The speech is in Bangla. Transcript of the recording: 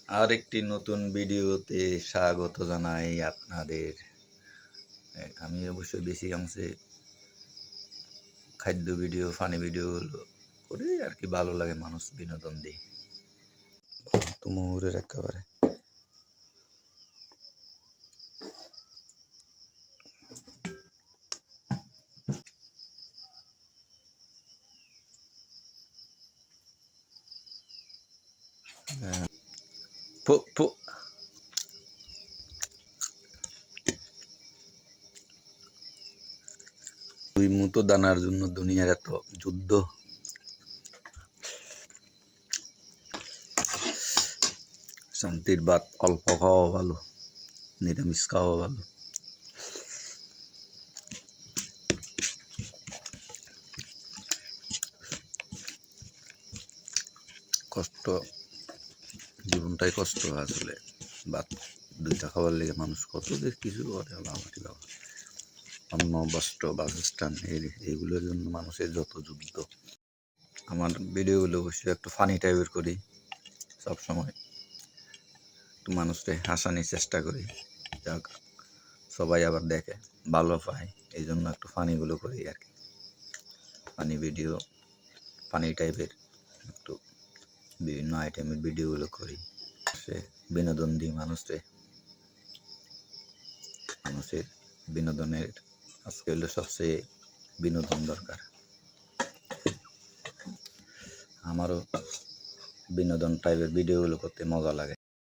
আরেকটি নতুন ভিডিওতে স্বাগত জানাই আপনাদের। আমি অবশ্যই বেশি অংশে খাদ্য ভিডিও, ফানি ভিডিও করে আর কি, ভালো লাগে, মানুষ বিনোদন দিই। তুমুরের একেবারে ফু ফু দুই মুঠো দানার জন্য দুনিয়ার এত যুদ্ধ। শান্তির ভাত অল্প খাওয়া ভালো, নিরামিষ খাওয়া ভালো। কষ্ট, জীবনটাই কষ্ট আসলে। ভাত দুইটা খাবার লেগে মানুষ কত যে কিছু করে, আমাকে বাবা। অন্ন, বস্ত্র, বাসস্থান, এইগুলোর জন্য মানুষের যত যুদ্ধ। আমার ভিডিওগুলো অবশ্যই একটু ফানি টাইপের করি, সবসময় একটু মানুষকে হাসানোর চেষ্টা করি, যাক সবাই আবার দেখে, ভালো পায়। এই জন্য একটু ফানিগুলো করি আর কি। ফানি ভিডিও, ফানি টাইপের একটু বিভিন্ন আইটেমের ভিডিওগুলো করি, সে বিনোদন দিই মানুষকে। মানুষের বিনোদনের আজকে হলো সবচেয়ে বিনোদন দরকার। আমারও বিনোদন টাইপের ভিডিওগুলো করতে মজা লাগে।